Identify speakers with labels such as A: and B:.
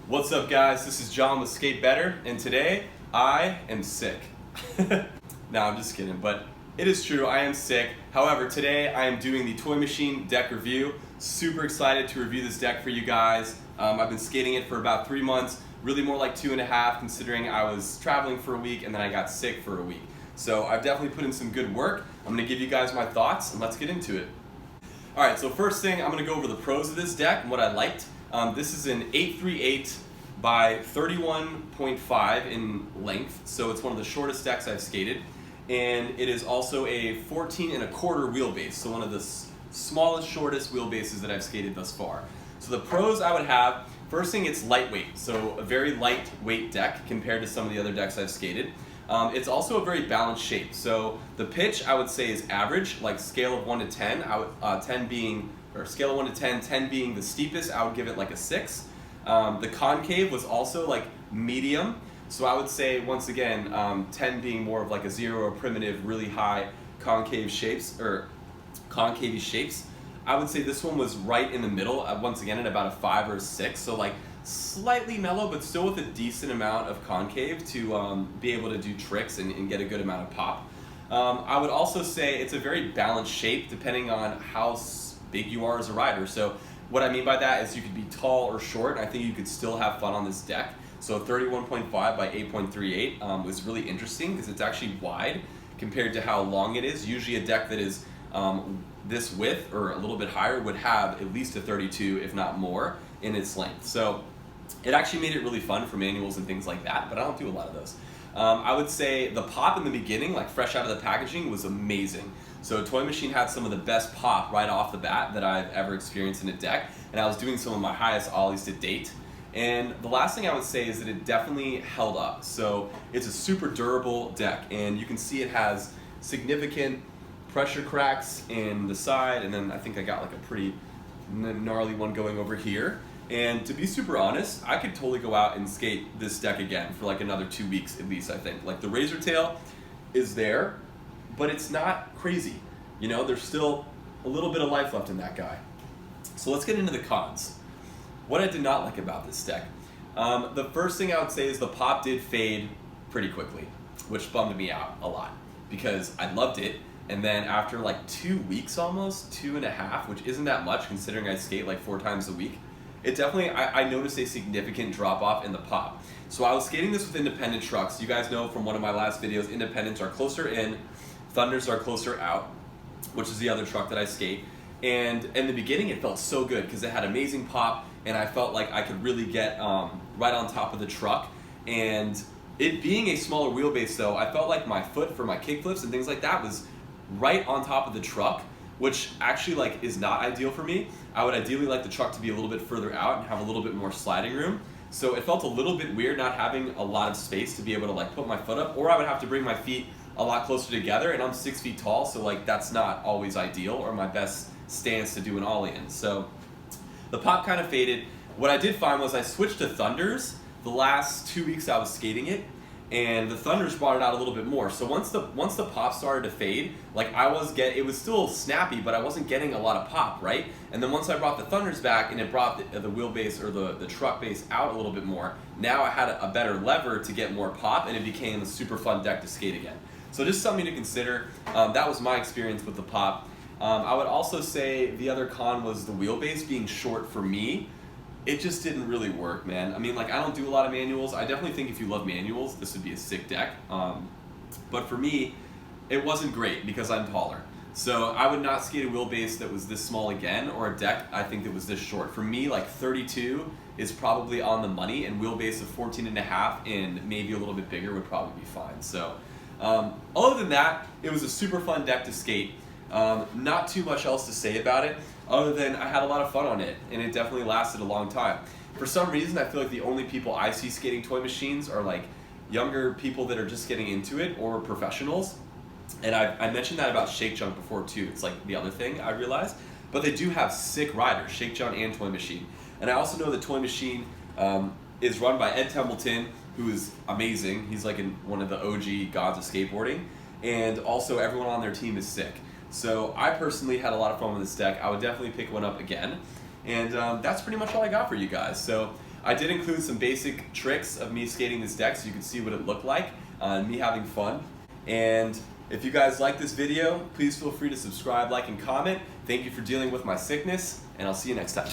A: What's up, guys? This is John with Skate Better, and today I am sick. No, I'm just kidding, but it is true, I am sick. However, today I am doing the Toy Machine deck review. Super excited to review this deck for you guys. I've been skating it for about 3 months, really more like 2.5, considering I was traveling for a week and then I got sick for a week. So I've definitely put in some good work. I'm gonna give you guys my thoughts, and let's get into it. All right, so first thing, I'm gonna go over the pros of this deck and what I liked. This is an 838 by 31.5 in length, so it's one of the shortest decks I've skated. And it is also a 14.25 wheelbase, so one of the smallest, shortest wheelbases that I've skated thus far. So the pros I would have, first thing, it's lightweight, so a very lightweight deck compared to some of the other decks I've skated. It's also a very balanced shape, so the pitch I would say is average, like scale of 1 to 10, scale of 1 to 10, 10 being the steepest, I would give it like a 6. The concave was also like medium, so I would say, once again, 10 being more of like a 0 or primitive, really high concave shapes, or concave shapes. I would say this one was right in the middle, once again at about a 5 or a 6, so like slightly mellow, but still with a decent amount of concave to be able to do tricks and get a good amount of pop. I would also say it's a very balanced shape depending on how big you are as a rider. So what I mean by that is you could be tall or short, and I think you could still have fun on this deck. So 31.5 by 8.38 was really interesting because it's actually wide compared to how long it is. Usually a deck that is this width or a little bit higher would have at least a 32, if not more, in its length. So it actually made it really fun for manuals and things like that, but I don't do a lot of those. I would say the pop in the beginning, like fresh out of the packaging, was amazing. So Toy Machine had some of the best pop right off the bat that I've ever experienced in a deck, and I was doing some of my highest ollies to date. And the last thing I would say is that it definitely held up. So it's a super durable deck, and you can see it has significant pressure cracks in the side, and then I think I got like a pretty gnarly one going over here. And to be super honest, I could totally go out and skate this deck again for like another 2 weeks at least, I think. Like the razor tail is there, but it's not crazy. You know, there's still a little bit of life left in that guy. So let's get into the cons. What I did not like about this deck. The first thing I would say is the pop did fade pretty quickly, which bummed me out a lot because I loved it. And then after like 2 weeks almost, 2.5, which isn't that much considering I skate like 4 times a week, it definitely, I noticed a significant drop off in the pop. So I was skating this with independent trucks. You guys know from one of my last videos, independents are closer in, Thunders are closer out, which is the other truck that I skate. And in the beginning it felt so good because it had amazing pop, and I felt like I could really get right on top of the truck. And it being a smaller wheelbase though, I felt like my foot for my kickflips and things like that was right on top of the truck, which actually like is not ideal for me. I would ideally like the truck to be a little bit further out and have a little bit more sliding room. So it felt a little bit weird not having a lot of space to be able to like put my foot up, or I would have to bring my feet a lot closer together, and I'm 6 feet tall, so like that's not always ideal or my best stance to do an ollie in. So the pop kind of faded. What I did find was I switched to Thunders the last 2 weeks I was skating it, and the Thunders brought it out a little bit more. So once the pop started to fade, like it was still snappy, but I wasn't getting a lot of pop, right? And then once I brought the Thunders back and it brought the wheelbase or the truck base out a little bit more, now I had a better lever to get more pop, and it became a super fun deck to skate again. So just something to consider. That was my experience with the pop. I would also say the other con was the wheelbase being short for me. It just didn't really work, man. I mean, like, I don't do a lot of manuals. I definitely think if you love manuals, this would be a sick deck. But for me, it wasn't great because I'm taller. So I would not skate a wheelbase that was this small again, or a deck I think that was this short. For me, like 32 is probably on the money, and wheelbase of 14.5 and maybe a little bit bigger would probably be fine. So other than that, it was a super fun deck to skate. Not too much else to say about it, other than I had a lot of fun on it, and it definitely lasted a long time. For some reason, I feel like the only people I see skating Toy Machines are like younger people that are just getting into it, or professionals. And I mentioned that about Shake Junk before too. It's like the other thing I realized. But they do have sick riders, Shake Junk and Toy Machine. And I also know that Toy Machine is run by Ed Templeton, who is amazing. He's like one of the OG gods of skateboarding. And also everyone on their team is sick. So I personally had a lot of fun with this deck. I would definitely pick one up again. And that's pretty much all I got for you guys. So I did include some basic tricks of me skating this deck so you can see what it looked like, me having fun. And if you guys like this video, please feel free to subscribe, like, and comment. Thank you for dealing with my sickness, and I'll see you next time.